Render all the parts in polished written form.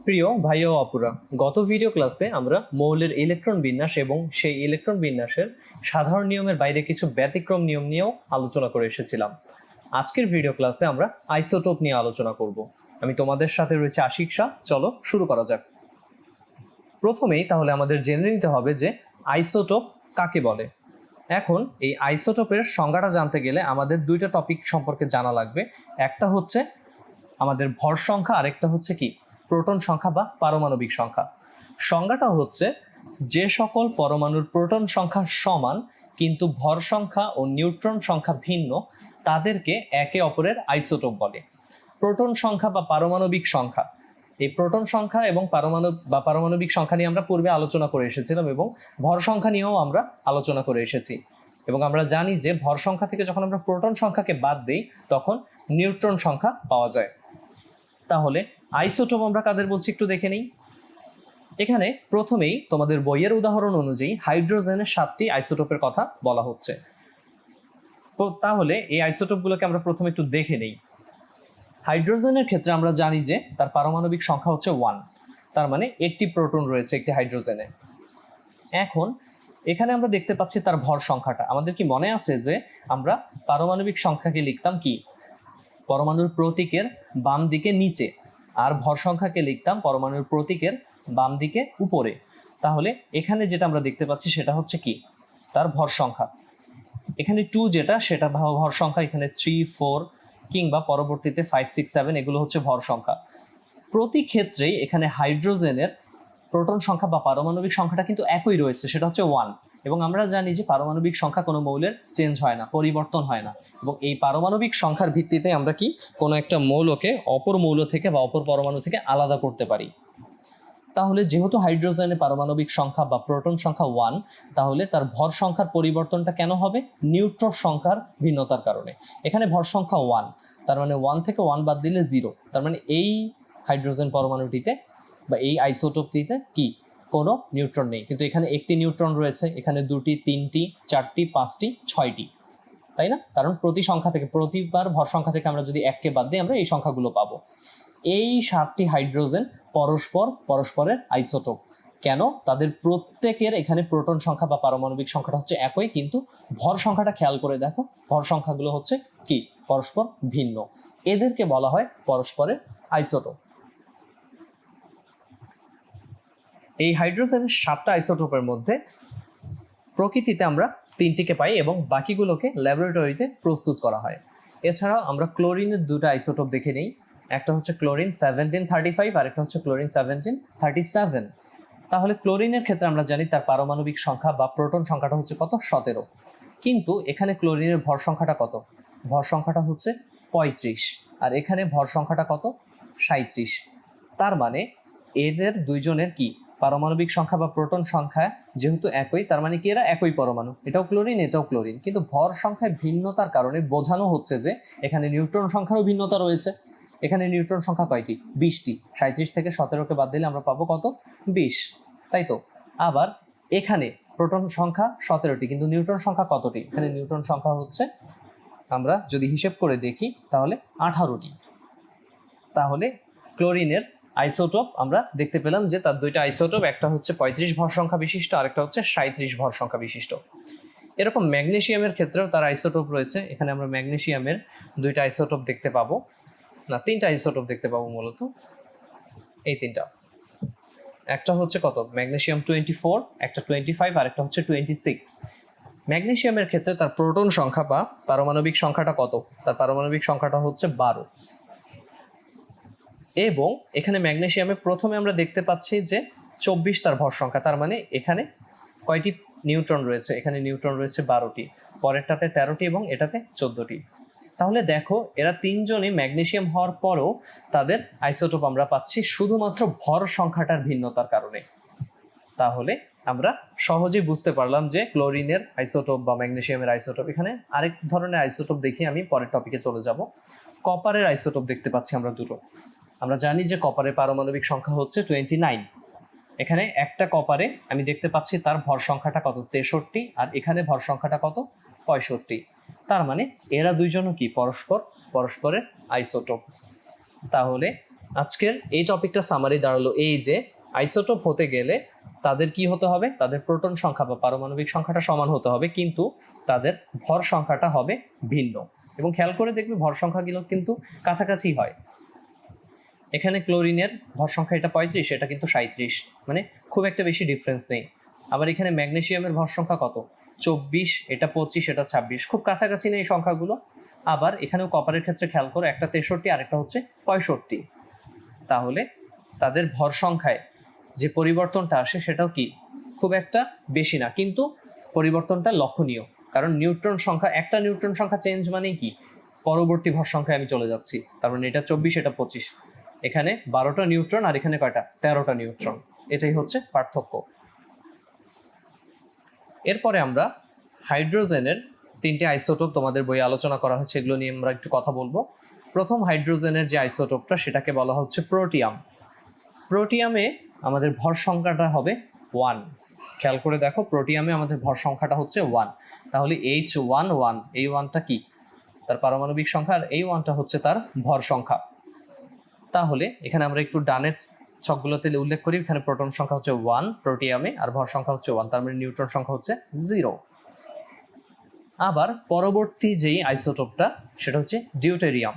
প্রিয় ভাই ও অপুরা, গত ভিডিও ক্লাসে আমরা মৌলের ইলেকট্রন বিন্যাস এবং সেই ইলেকট্রন বিন্যাসের সাধারণ নিয়মের বাইরে কিছু ব্যতিক্রম নিয়ম নিয়েও আলোচনা করে এসেছিলাম। আজকের ভিডিও ক্লাসে আমরা আইসোটোপ নিয়ে আলোচনা করব। আমি তোমাদের সাথে রয়েছে আশিক শাহ। চলো শুরু করা যাক। প্রথমেই তাহলে আমাদের জেনে নিতে হবে যে আইসোটোপ কাকে বলে। এখন এই আইসোটোপের সংজ্ঞাটা জানতে গেলে আমাদের দুইটা টপিক সম্পর্কে জানা লাগবে। একটা হচ্ছে আমাদের ভর সংখ্যা, আরেকটা হচ্ছে কি প্রোটন সংখ্যা বা পারমাণবিক সংখ্যা। সংজ্ঞাটা হচ্ছে যে সকল পরমাণুর প্রোটন সংখ্যা সমান কিন্তু ভর সংখ্যা ও নিউট্রন সংখ্যা ভিন্ন তাদেরকে একে অপরের আইসোটোপ বলে। প্রোটন সংখ্যা বা পারমাণবিক সংখ্যা, এই প্রোটন সংখ্যা এবং পারমাণবিক সংখ্যা নিয়ে আমরা পূর্বে আলোচনা করে এসেছিলাম এবং ভর সংখ্যা নিয়েও আমরা আলোচনা করে এসেছি। এবং আমরা জানি যে ভর সংখ্যা থেকে যখন আমরা প্রোটন সংখ্যাকে বাদ দিই তখন নিউট্রন সংখ্যা পাওয়া যায়। তাহলে আইসোটোপ আমরা কাদের বলছি একটু দেখে নিই। এখানে প্রথমেই তোমাদের বইয়ের উদাহরণ অনুযায়ী হাইড্রোজেনের 7টি আইসোটোপের কথা বলা হচ্ছে। তো তাহলে এই আইসোটোপগুলোকে আমরা প্রথমে একটু দেখে নেই। হাইড্রোজেনের ক্ষেত্রে আমরা জানি যে তার পারমাণবিক সংখ্যা হচ্ছে 1, তার মানে 8টি প্রোটন রয়েছে একটি হাইড্রোজেনে। এখন এখানে আমরা দেখতে পাচ্ছি তার ভর সংখ্যাটা। আমাদের কি মনে আছে যে আমরা পারমাণবিক সংখ্যাকে লিখতাম কি পরমাণুর প্রতীকের বাম দিকে নিচে, আর ভর সংখ্যাকে লিখতাম পরমাণুর প্রতীকের বাম দিকে উপরে। তাহলে এখানে যেটা আমরা দেখতে পাচ্ছি সেটা হচ্ছে কি তার ভর সংখ্যা। এখানে 2 যেটা সেটা ভর সংখ্যা, এখানে 3, 4 কিংবা পরবর্তীতে 5, 6, 7 এগুলো হচ্ছে ভর সংখ্যা। প্রতি ক্ষেত্রেই এখানে হাইড্রোজেনের প্রোটন সংখ্যা বা পারমাণবিক সংখ্যাটা কিন্তু একই রয়েছে, সেটা হচ্ছে 1। এবং আমরা জানি যে পারমাণবিক সংখ্যা কোনো মৌলের চেঞ্জ হয় না, পরিবর্তন হয় না। এবং এই পারমাণবিক সংখ্যার ভিত্তিতে আমরা কি কোনো একটা মৌলকে অপর মৌল থেকে বা অপর পরমাণু থেকে আলাদা করতে পারি। তাহলে যেহেতু হাইড্রোজেনের পারমাণবিক সংখ্যা বা প্রোটন সংখ্যা 1, তাহলে তার ভর সংখ্যার পরিবর্তনটা কেন হবে? নিউট্রন সংখ্যার ভিন্নতার কারণে। এখানে ভর সংখ্যা 1, তার মানে 1 থেকে 1 বাদ দিলে 0, তার মানে এই হাইড্রোজেন পরমাণুটিতে বা এই আইসোটোপটিতে কি কোনো নিউট্রন নেই। কিন্তু এখানে একটি নিউট্রন রয়েছে, এখানে 2টি, 3টি, 4টি, 5টি, 6টি, তাই না? কারণ প্রতি সংখ্যা থেকে, প্রতিবার ভর সংখ্যা থেকে আমরা যদি 1কে বাদ দিই আমরা এই সংখ্যাগুলো পাবো। এই 7টি হাইড্রোজেন পরস্পরের আইসোটোপ। কেন? তাদের প্রত্যেকের এখানে প্রোটন সংখ্যা বা পারমাণবিক সংখ্যাটা হচ্ছে একই, কিন্তু ভর সংখ্যাটা খেয়াল করে দেখো, ভর সংখ্যাগুলো হচ্ছে কি পরস্পর ভিন্ন। এদেরকে বলা হয় পরস্পরের আইসোটোপ। এই হাইড্রোজেনের 7টা আইসোটোপের মধ্যে প্রকৃতিতে আমরা 3টিকে পাই এবং বাকিগুলোকে ল্যাবরেটরিতে প্রস্তুত করা হয়। এছাড়াও আমরা ক্লোরিনের 2টা আইসোটোপ দেখে নিই। একটা হচ্ছে ক্লোরিন 1735 আর একটা হচ্ছে ক্লোরিন 1737। তাহলে ক্লোরিনের ক্ষেত্রে আমরা জানি তার পারমাণবিক সংখ্যা বা প্রোটন সংখ্যাটা হচ্ছে কত? 17। কিন্তু এখানে ক্লোরিনের ভর সংখ্যাটা কত? ভর সংখ্যাটা হচ্ছে 35, আর এখানে ভর সংখ্যাটা কত? 37। তার মানে এদের দুইজনের কি পারমাণবিক সংখ্যা বা প্রোটন সংখ্যা যেহেতু একই, তার মানে কি এরা একই পরমাণু, এটাও ক্লোরিন এটাও ক্লোরিন, কিন্তু ভর সংখ্যায় ভিন্নতার কারণে বোঝানো হচ্ছে যে এখানে নিউট্রন সংখ্যারও ভিন্নতা রয়েছে। এখানে নিউট্রন সংখ্যা কয়টি? 20টি। 37 থেকে 17কে বাদ দিলে আমরা পাবো কত? 20, তাই তো? আবার এখানে প্রোটন সংখ্যা 17টি, কিন্তু নিউট্রন সংখ্যা কতটি? এখানে নিউট্রন সংখ্যা হচ্ছে, আমরা যদি হিসেব করে দেখি তাহলে 18টি। তাহলে ক্লোরিনের আইসোটোপ আমরা দেখতে পেলাম যে তার 2টা আইসোটোপ, একটা হচ্ছে 35 ভর সংখ্যা বিশিষ্ট, আরেকটা হচ্ছে 37 ভর সংখ্যা বিশিষ্ট। এরকম ম্যাগনেসিয়ামের ক্ষেত্রেও তার আইসোটোপ রয়েছে। এখানে আমরা ম্যাগনেসিয়ামের 2টা আইসোটোপ দেখতে পাবো, না 3টা আইসোটোপ দেখতে পাবো মূলত, এই 3টা। একটা হচ্ছে কত? ম্যাগনেসিয়াম 24, একটা 25 আর একটা হচ্ছে 26। ম্যাগনেসিয়ামের ক্ষেত্রে তার প্রোটন সংখ্যা বা পারমাণবিক সংখ্যাটা কত? তার পারমাণবিক সংখ্যাটা হচ্ছে 12। এবং এখানে ম্যাগনেসিয়ামে প্রথমে আমরা দেখতে পাচ্ছি যে 24 তার ভর সংখ্যা, তার মানে এখানে কয়টি নিউট্রন রয়েছে? এখানে নিউট্রন রয়েছে 12টি, পরেরটাতে 13টি এবং এটাতে 14টি। তাহলে দেখো এরা তিনজনই ম্যাগনেসিয়াম হওয়ার পরও তাদের আইসোটোপ আমরা পাচ্ছি শুধুমাত্র ভর সংখ্যাটার ভিন্নতার কারণে। তাহলে আমরা সহজেই বুঝতে পারলাম যে ক্লোরিনের আইসোটোপ বা ম্যাগনেসিয়ামের আইসোটোপ। এখানে আরেক ধরনের আইসোটোপ দেখি, আমি পরের টপিকে চলে যাব। কপারের আইসোটোপ দেখতে পাচ্ছি আমরা দুটো। আমরা জানি যে কপারের পারমাণবিক সংখ্যা হচ্ছে 29। এখানে একটা কপারে আমি দেখতে পাচ্ছি তার ভর সংখ্যাটা কত? 63, আর এখানে ভর সংখ্যাটা কত? 65। তার মানে এরা দুইজনও কি পরস্পরের আইসোটোপ। তাহলে আজকের এই টপিকটা সামারি দাঁড়ালো এই যে আইসোটোপ হতে গেলে তাদের কি হতে হবে, তাদের প্রোটন সংখ্যা বা পারমাণবিক সংখ্যাটা সমান হতে হবে, কিন্তু তাদের ভর সংখ্যাটা হবে ভিন্ন। এবং খেয়াল করে দেখবে ভর সংখ্যাগুলো কিন্তু কাছাকাছি হয়। এখানে ক্লোরিনের ভর সংখ্যা এটা 35, এটা কিন্তু 37, মানে খুব একটা বেশি ডিফারেন্স নেই। আবার এখানে ম্যাগনেসিয়ামের ভর সংখ্যা কত, 24, এটা 25, এটা 26, খুব কাছাকাছি নেই সংখ্যাগুলো। আবার এখানেও কপারের ক্ষেত্রে খেয়াল করো, একটা 63 আরেকটা হচ্ছে 65। তাহলে তাদের ভর সংখ্যায় যে পরিবর্তনটা আসে সেটাও কি খুব একটা বেশি না, কিন্তু পরিবর্তনটা লক্ষণীয়। কারণ নিউট্রন সংখ্যা, একটা নিউট্রন সংখ্যা চেঞ্জ মানেই কি পরবর্তী ভর সংখ্যায় আমি চলে যাচ্ছি। তার মানে এটা 24, এটা 25, এখানে 12টা নিউট্রন আর এখানে কয়টা, 13টা নিউট্রন। এটাই হচ্ছে পার্থক্য। এরপরে আমরা হাইড্রোজেনের 3টে আইসোটোপ তোমাদের বইয়ে আলোচনা করা হয়েছে, এগুলো নিয়ে আমরা একটু কথা বলবো। প্রথম হাইড্রোজেনের যে আইসোটোপটা সেটাকে বলা হচ্ছে প্রোটিয়াম। প্রোটিয়ামে আমাদের ভর সংখ্যাটা হবে 1। খেয়াল করে দেখো, প্রোটিয়ামে আমাদের ভর সংখ্যাটা হচ্ছে 1। তাহলে H11, এই 1টা কি তার পারমাণবিক সংখ্যা, আর এই 1টা হচ্ছে তার ভর সংখ্যা। তাহলে এখানে আমরা একটু ডানের ছকগুলোতে উল্লেখ করি, এখানে প্রোটন সংখ্যা হচ্ছে 1 প্রোটিয়ামে, আর ভর সংখ্যা হচ্ছে 1, তার মানে নিউট্রন সংখ্যা হচ্ছে 0। আবার পরবর্তী যেই আইসোটোপটা সেটা হচ্ছে ডিউটেরিয়াম।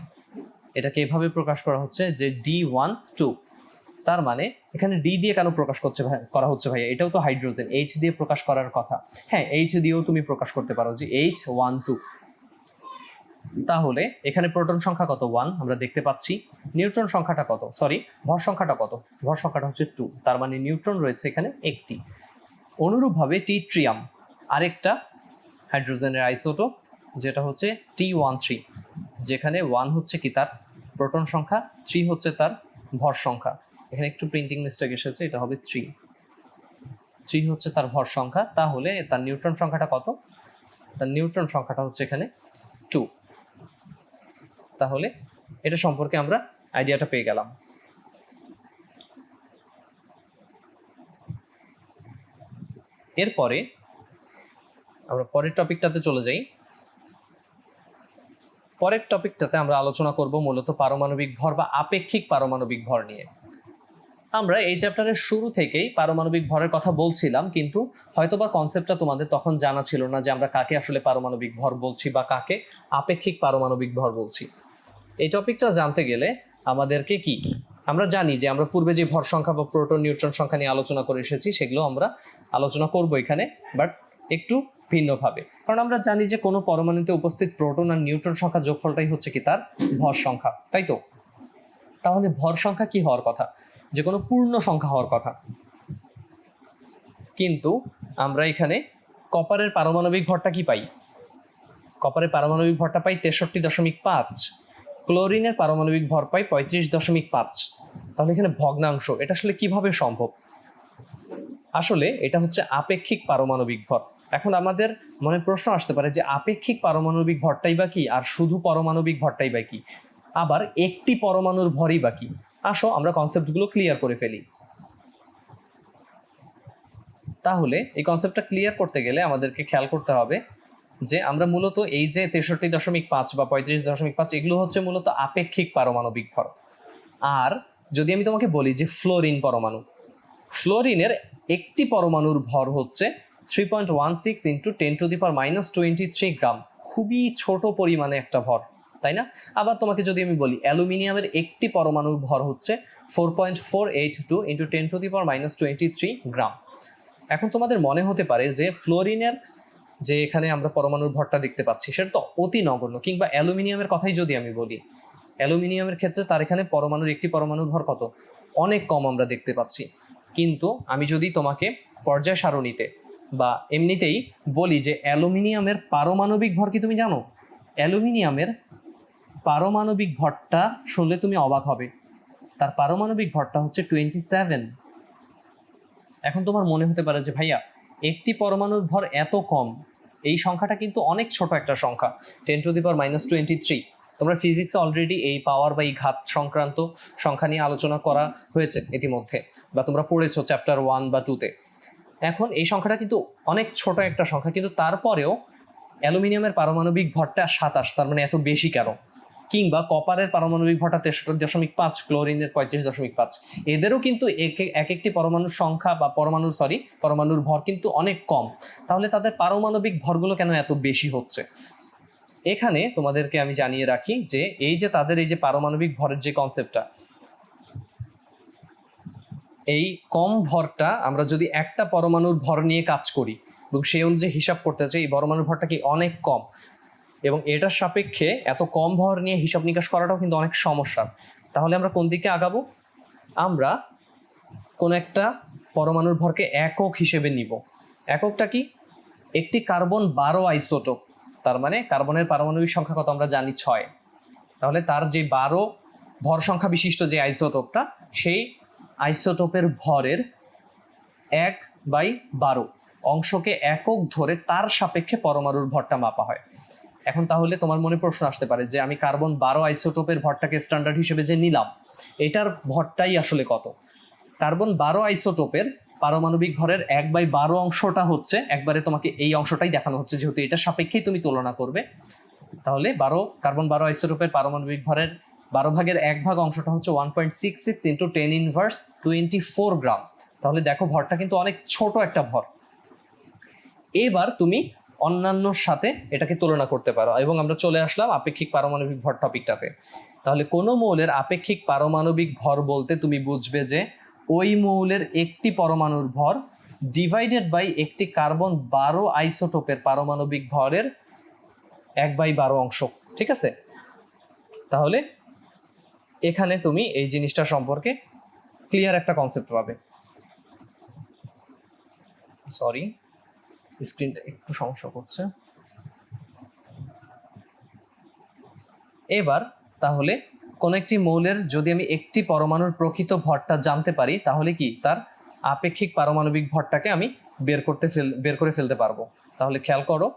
এটাকে এভাবে প্রকাশ করা হচ্ছে যে D12। তার মানে এখানে ডি দিয়ে কেন প্রকাশ করা হচ্ছে ভাইয়া, এটাও তো হাইড্রোজেন, এইচ দিয়ে প্রকাশ করার কথা। হ্যাঁ, এইচ দিয়েও তুমি প্রকাশ করতে পারো যে H12। তাহলে এখানে প্রোটন সংখ্যা কত, 1 আমরা দেখতে পাচ্ছি। নিউট্রন সংখ্যাটা কত, ভর সংখ্যাটা কত, ভর সংখ্যাটা হচ্ছে 2, তার মানে নিউট্রন রয়েছে এখানে একটি। অনুরূপভাবে টিট্রিয়াম, আরেকটা হাইড্রোজেনের আইসোটোপ, যেটা হচ্ছে T13, যেখানে 1 হচ্ছে কি তার প্রোটন সংখ্যা, 3 হচ্ছে তার ভর সংখ্যা। এখানে একটু প্রিন্টিং মিস্টেক এসেছে, এটা হবে 3 হচ্ছে তার ভর সংখ্যা। তাহলে তার নিউট্রন সংখ্যাটা কত, তার নিউট্রন সংখ্যাটা হচ্ছে এখানে 2। তাহলে এটা সম্পর্কে আমরা আইডিয়াটা পেয়ে গেলাম। এরপরে আমরা পরের টপিকটাতে চলে যাই। পরের টপিকটাতে আমরা আলোচনা করব মূলত পারমাণবিক ভর বা আপেক্ষিক পারমাণবিক ভর নিয়ে। আমরা এই চ্যাপ্টারের শুরু থেকেই পারমাণবিক ভরের কথা বলছিলাম, কিন্তু হয়তোবা কনসেপ্টটা তোমাদের তখন জানা ছিল না যে আমরা কাকে আসলে পারমাণবিক ভর বলছি বা কাকে আপেক্ষিক পারমাণবিক ভর বলছি। এই টপিকটা জানতে গেলে আমাদেরকে কি, আমরা জানি যে আমরা পূর্বে যে ভর সংখ্যা বা প্রোটন নিউট্রন সংখ্যা নিয়ে আলোচনা করে এসেছি, সেগুলো আমরা আলোচনা করব এখানে, বাট একটু ভিন্নভাবে। কারণ আমরা জানি যে কোনো পরমাণুতে উপস্থিত প্রোটন আর নিউট্রন সংখ্যা যোগফলটাই হচ্ছে কি তার ভর সংখ্যা, তাই তো? তাহলে ভর সংখ্যা কি হওয়ার কথা, যে কোনো পূর্ণ সংখ্যা হওয়ার কথা। কিন্তু আমরা এখানে কপারের পারমাণবিক ভরটা কি পাই, কপারের পারমাণবিক ভরটা পাই 63.5, ক্লোরিনের পারমাণবিক ভর পাই 35.5। তাহলে এখানে ভগ্নাংশ, এটা আসলে কিভাবে সম্ভব? আসলে এটা হচ্ছে আপেক্ষিক পারমাণবিক ভর। এখন আমাদের মনে প্রশ্ন আসতে পারে যে আপেক্ষিক পারমাণবিক ভরটাই বা কি, আর শুধু পারমাণবিক ভরটাই বা কি, আবার একটি পরমাণুর ভরই বা কি। আসো আমরা কনসেপ্টগুলো ক্লিয়ার করে ফেলি। তাহলে এই কনসেপ্টটা ক্লিয়ার করতে গেলে আমাদেরকে খেয়াল করতে হবে যে আমরা মূলত এই যে 63.5 বা 35.5, এগুলো হচ্ছে মূলত আপেক্ষিক পারমাণবিক ভর। আর যদি আমি তোমাকে বলি যে ফ্লোরিন পরমাণু, ফ্লোরিনের একটি পরমাণুর ভর হচ্ছে 3.16 ইন্টু 10⁻23 গ্রাম, খুবই ছোট পরিমাণে একটা ভর, তাই না? আবার তোমাকে যদি আমি বলি অ্যালুমিনিয়ামের একটি পরমাণুর ভর হচ্ছে 4.482 ইন্টু 10⁻23 গ্রাম। এখন তোমাদের মনে হতে পারে যে ফ্লোরিনের যে এখানে আমরা পরমাণুর ভরটা দেখতে পাচ্ছি সেটা তো অতি নগণ্য, কিংবা অ্যালুমিনিয়ামের কথাই যদি আমি বলি, অ্যালুমিনিয়ামের ক্ষেত্রে তার এখানে একটি পরমাণুর ভর কত, অনেক কম আমরা দেখতে পাচ্ছি। কিন্তু আমি যদি তোমাকে পর্যায় সারণীতে বা এমনিতেই বলি যে অ্যালুমিনিয়ামের পারমাণবিক ভর কি তুমি জানো? অ্যালুমিনিয়ামের পারমাণবিক ভরটা শুনলে তুমি অবাক হবে, তার পারমাণবিক ভরটা হচ্ছে 27। এখন তোমার মনে হতে পারে যে ভাইয়া একটি পরমাণুর ভর এত কম, এই সংখ্যাটা কিন্তু অনেক ছোট একটা সংখ্যা, 10⁻23। তোমরা ফিজিক্সে অলরেডি এই পাওয়ার বা এই ঘাত সংক্রান্ত সংখ্যা নিয়ে আলোচনা করা হয়েছে ইতিমধ্যে, বা তোমরা পড়েছো চ্যাপ্টার 1 বা 2-তে। এখন এই সংখ্যাটা কিন্তু অনেক ছোট একটা সংখ্যা, কিন্তু তারপরেও অ্যালুমিনিয়ামের পারমাণবিক ভরটা 27, তার মানে এত বেশি কেন? কিংবা কপারের পারমাণবিক ভরটা 63.5, ক্লোরিনের 35.5। এদেরও কিন্তু এক একটি পরমাণুর সংখ্যা বা পরমাণুর ভর কিন্তু অনেক কম। তাহলে তাদের পারমাণবিক ভরগুলো কেন এত বেশি হচ্ছে? এখানে তোমাদেরকে আমি জানিয়ে রাখি যে এই যে তাদের এই যে পারমাণবিক ভরের যে কনসেপ্টটা, এই কম ভরটা আমরা যদি একটা পরমাণুর ভর নিয়ে কাজ করি এবং সেই অনুযায়ী হিসাব করতে চাই, এই পরমাণুর ভরটা কি অনেক কম, এবং এটার সাপেক্ষে এত কম ভর নিয়ে হিসাব নিকাশ করাটাও কিন্তু অনেক সমস্যা। তাহলে আমরা কোন দিকে আগাবো? আমরা কোন একটা পরমাণুর ভরকে একক হিসেবে নিব। এককটা কি? একটি কার্বন 12 আইসোটোপ, তার মানে কার্বনের পারমাণবিক সংখ্যা কত আমরা জানি 6। তাহলে তার যে 12 ভর সংখ্যা বিশিষ্ট যে আইসোটোপটা, সেই আইসোটোপের ভরের 1/12 অংশকে একক ধরে তার সাপেক্ষে পরমাণুর ভরটা মাপা হয়। এখন তাহলে তোমার মনে প্রশ্ন আসতে পারে যে আমি কার্বন 12 আইসোটোপের ভরটাকে স্ট্যান্ডার্ড হিসেবে যে নিলাম, এটার ভরটাই আসলে কত? কার্বন 12 আইসোটোপের পারমাণবিক ভরের 1/12 অংশটা হচ্ছে, একবারে তোমাকে এই অংশটাই দেখানো হচ্ছে যেহেতু এটা সাপেক্ষেই তুমি তুলনা করবে। তাহলে কার্বন 12 আইসোটোপের পারমাণবিক ভরের 12/1 অংশটা হচ্ছে 1.66 × 10⁻²4 গ্রাম। তাহলে দেখো ভরটা কিন্তু অনেক ছোট একটা ভর। এবার তুমি অন্যান্যর সাথে এটাকে তুলনা করতে পারো, এবং আমরা চলে আসলাম আপেক্ষিক পারমাণবিক ভর টপিকটাতে। তাহলে কোনো মৌলের আপেক্ষিক পারমাণবিক ভর বলতে তুমি বুঝবে যে ওই মৌলের একটি পরমাণুর ভর ডিভাইডেড বাই একটি কার্বন 12 আইসোটোপের পারমাণবিক ভরের 1/12 অংশ। ঠিক আছে? তাহলে এখানে তুমি এই জিনিসটা সম্পর্কে ক্লিয়ার একটা কনসেপ্ট পাবে। সরি, স্ক্রিনটা একটু সমস্যা করছে। এবার তাহলে কোন একটি মৌলের যদি আমি একটি পরমাণুর প্রকৃত ভরটা জানতে পারি, তাহলে কি তার আপেক্ষিক পারমাণবিক ভরটাকে আমি বের করে ফেলতে পারবো। তাহলে খেয়াল করো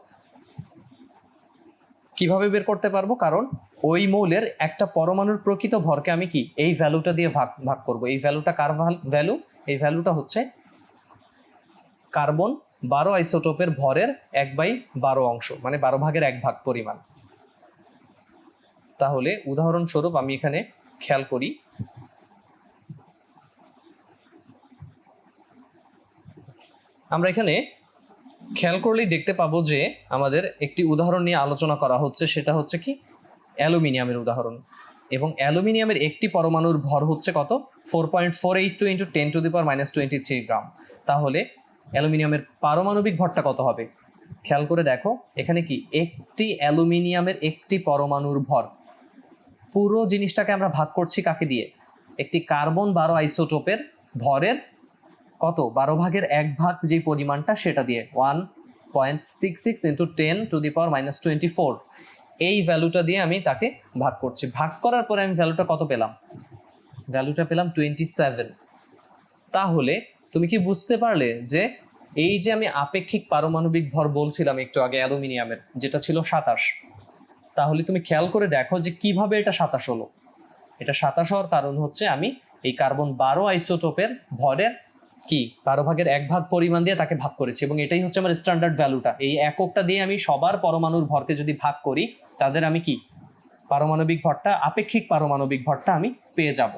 কিভাবে বের করতে পারবো, কারণ ওই মৌলের একটা পরমাণুর প্রকৃত ভরকে আমি কি এই ভ্যালুটা দিয়ে ভাগ করব। এই ভ্যালুটা কার ভ্যালু? এই ভ্যালুটা হচ্ছে কার্বন 12 আইসোটোপের ভরের 1/12 অংশ, মানে 12/1 পরিমাণ। তাহলে উদাহরণস্বরূপ আমি এখানে খেয়াল করি, আমরা এখানে খেয়াল করলেই দেখতে পাবো যে আমাদের একটি উদাহরণ নিয়ে আলোচনা করা হচ্ছে, সেটা হচ্ছে কি অ্যালুমিনিয়ামের উদাহরণ। এবং অ্যালুমিনিয়ামের একটি পরমাণুর ভর হচ্ছে কত? 4.482 × 10⁻23 গ্রাম। তাহলে অ্যালুমিনিয়ামের পারমাণবিক ভরটা কত হবে? খেয়াল করে দেখো, এখানে কি একটি অ্যালুমিনিয়ামের একটি পরমাণুর ভর, পুরো জিনিসটাকে আমরা ভাগ করছি কাকে দিয়ে? একটি কার্বন 12 আইসোটোপের ভরের কত 12/1 যে পরিমাণটা, সেটা দিয়ে 1.66 × 10⁻24 এই ভ্যালুটা দিয়ে আমি তাকে ভাগ করছি। ভাগ করার পরে আমি ভ্যালুটা কত পেলাম? ভ্যালুটা পেলাম 27। তাহলে তুমি কি বুঝতে পারলে যে এই যে আমি আপেক্ষিক পারমাণবিক ভর বলছিলাম একটু আগে অ্যালুমিনিয়ামের, যেটা ছিল 27, তাহলে তুমি খেয়াল করে দেখো যে কিভাবে এটা 27 হলো। এটা 27 হওয়ার কারণ হচ্ছে আমি এই কার্বন 12 আইসোটোপের ভরের কি 12/1 পরিমাণ দিয়ে তাকে ভাগ করেছি, এবং এটাই হচ্ছে আমার স্ট্যান্ডার্ড ভ্যালুটা। এই এককটা দিয়ে আমি সবার পরমাণুর ভরকে যদি ভাগ করি, তাদের আমি কি পারমাণবিক ভরটা, আপেক্ষিক পারমাণবিক ভরটা আমি পেয়ে যাব।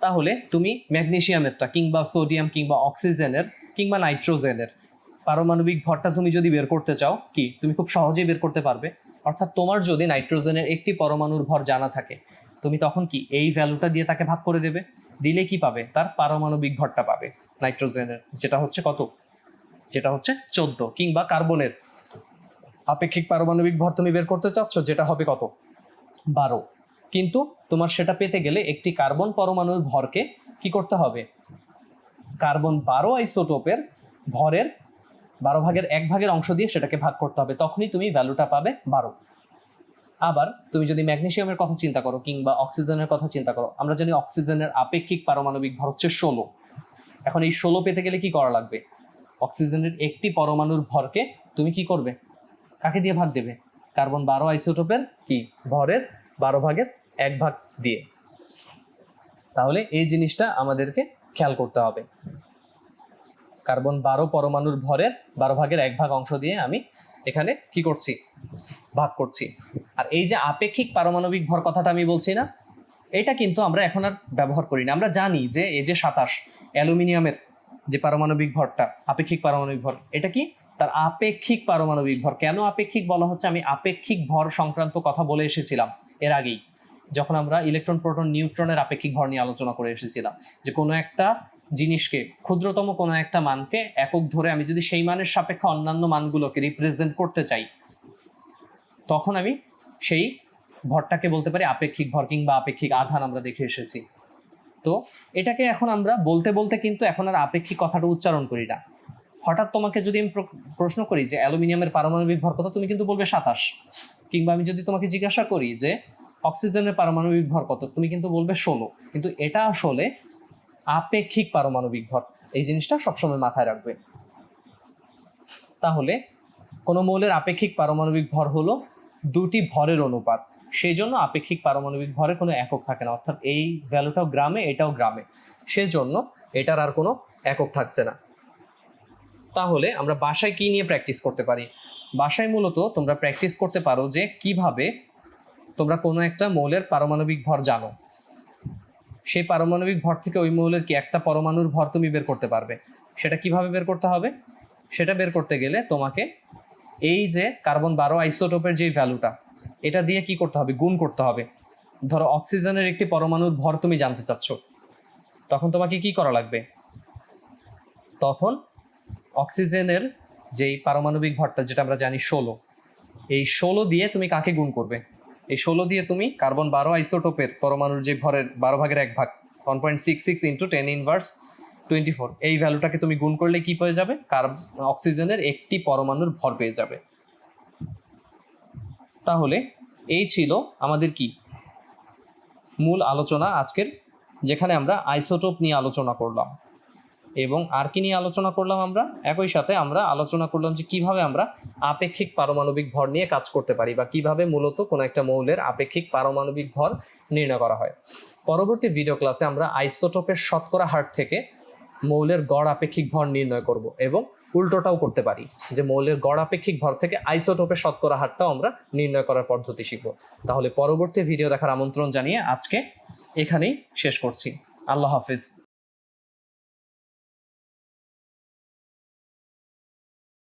তাহলে তুমি ম্যাগনেসিয়ামেরটা কিংবা সোডিয়াম কিংবা অক্সিজেনের কিংবা নাইট্রোজেনের পারমাণবিক ভরটা তুমি যদি বের করতে চাও, কি তুমি খুব সহজেই বের করতে পারবে। অর্থাৎ তোমার যদি নাইট্রোজেনের একটি পরমাণুর ভর জানা থাকে, তুমি তখন কি এই ভ্যালুটা দিয়ে তাকে ভাগ করে দেবে। দিলে কি পাবে? তার পারমাণবিক ভরটা পাবে নাইট্রোজেনের, যেটা হচ্ছে কত? যেটা হচ্ছে 14। কিংবা কার্বনের আপেক্ষিক পারমাণবিক ভর তুমি বের করতে চাচ্ছ, যেটা হবে কত? 12। কিন্তু তোমার সেটা পেতে গেলে একটি কার্বন পরমাণুর ভরকে কি করতে হবে? কার্বন 12 আইসোটোপের ভরের 12/1 অংশ দিয়ে সেটাকে ভাগ করতে হবে, তখনই তুমি ভ্যালুটা পাবে 12। আবার তুমি যদি ম্যাগনেসিয়ামের কথা চিন্তা করো কিংবা অক্সিজেনের কথা চিন্তা করো, আমরা জানি অক্সিজেনের আপেক্ষিক পারমাণবিক ভর হচ্ছে 16। এখন এই 16 পেতে গেলে কি করা লাগবে? অক্সিজেনের একটি পরমাণুর ভরকে তুমি কি করবে? কাকে দিয়ে ভাগ দেবে? কার্বন 12 আইসোটোপের কি ভরের 12/1 দিয়ে। তাহলে এই জিনিসটা আমাদেরকে খেয়াল করতে হবে। কার্বন 12 পরমাণুর ভরের 12/1 অংশ দিয়ে আমি এখানে কি করছি, ভাগ করছি। আর এই যে আপেক্ষিক পারমাণবিক ভর কথাটা আমি বলছি না, এটা কিন্তু আমরা এখন আর ব্যবহার করি না। আমরা জানি যে এই যে 27 অ্যালুমিনিয়ামের যে পারমাণবিক ভরটা, আপেক্ষিক পারমাণবিক ভর, এটা কি তার আপেক্ষিক পারমাণবিক ভর। কেন আপেক্ষিক বলা হচ্ছে, আমি আপেক্ষিক ভর সংক্রান্ত কথা বলে এসেছিলাম এর আগেই, যখন আমরা ইলেকট্রন প্রোটন নিউট্রনের আপেক্ষিক ভর নিয়ে আলোচনা করে এসেছিলাম, যে কোনো একটা জিনিসকে, ক্ষুদ্রতম কোনো একটা মানকে একক ধরে আমি যদি সেই মানের সাপেক্ষে অন্যান্য মানগুলোকে রিপ্রেজেন্ট করতে চাই, তখন আমি সেই ভরটাকে বলতে পারি আপেক্ষিক ভর কিংবা আপেক্ষিক আধান, আমরা দেখে এসেছি। তো এটাকে এখন আমরা বলতে বলতে কিন্তু এখন আর আপেক্ষিক কথাটা উচ্চারণ করি না। হঠাৎ তোমাকে যদি আমি প্রশ্ন করি যে অ্যালুমিনিয়ামের পারমাণবিক ভর কত, তুমি কিন্তু বলবে 27। কিংবা আমি যদি তোমাকে জিজ্ঞাসা করি যে অক্সিজেনের পারমাণবিক ভর কত, তুমি কিন্তু বলবে 16। কিন্তু এটা আসলে আপেক্ষিক পারমাণবিক ভর, এই জিনিসটা সবসময় মাথায় রাখবে। তাহলে কোনো মৌলের আপেক্ষিক পারমাণবিক ভর হলো দুটি ভরের অনুপাত, সেই জন্য আপেক্ষিক পারমাণবিক ভরের কোনো একক থাকে না, অর্থাৎ এই ভ্যালুটাও গ্রামে এটাও গ্রামে, সেজন্য এটার আর কোনো একক থাকছে না। তাহলে আমরা বাসায় কি নিয়ে প্র্যাকটিস করতে পারি? বাসায় মূলত তোমরা প্র্যাকটিস করতে পারো যে কিভাবে তোমরা কোনো একটা মৌলের পারমাণবিক ভর জানো, সেই পারমাণবিক ভর থেকে ওই মৌলের কি একটা পরমাণুর ভর তুমি বের করতে পারবে। সেটা কিভাবে বের করতে হবে? সেটা বের করতে গেলে তোমাকে এই যে কার্বন 12 আইসোটোপের যে ভ্যালুটা, এটা দিয়ে কি করতে হবে, গুণ করতে হবে। ধরো অক্সিজেনের একটি পরমাণুর ভর তুমি জানতে চাচ্ছ, তখন তোমাকে কি করা লাগবে? তখন অক্সিজেনের যেই পারমাণবিক ভরটা, যেটা আমরা জানি 16, এই 16 দিয়ে তুমি কাকে গুণ করবে? এই 16 দিয়ে তুমি কার্বন 12 আইসোটোপের পরমাণুর যে ভরের 12 ভাগের 1 ভাগ, 1.66 ইন্টু 10⁻²4, এই ভ্যালুটাকে তুমি গুণ করলে কি পেয়ে যাবে? অক্সিজেনের একটি পরমাণুর ভর পেয়ে যাবে। তাহলে এই ছিল আমাদের কি মূল আলোচনা আজকের, যেখানে আমরা আইসোটোপ নিয়ে আলোচনা করলাম। এবং আর কি নিয়ে আলোচনা করলাম? আমরা একই সাথে আমরা আলোচনা করলাম যে কিভাবে আমরা আপেক্ষিক পারমাণবিক ভর নিয়ে কাজ করতে পারি, বা কিভাবে মূলত কোনো একটা মৌলের আপেক্ষিক পারমাণবিক ভর নির্ণয় করা হয়। পরবর্তী ভিডিও ক্লাসে আমরা আইসোটোপের শতকরা হার থেকে মৌলের গড় আপেক্ষিক ভর নির্ণয় করব, এবং উল্টোটাও করতে পারি, যে মৌলের গড় আপেক্ষিক ভর থেকে আইসোটোপের শতকরা হারটাও আমরা নির্ণয় করার পদ্ধতি শিখব। তাহলে পরবর্তী ভিডিও দেখার আমন্ত্রণ জানিয়ে আজকে এখানেই শেষ করছি। আল্লাহ হাফিজ।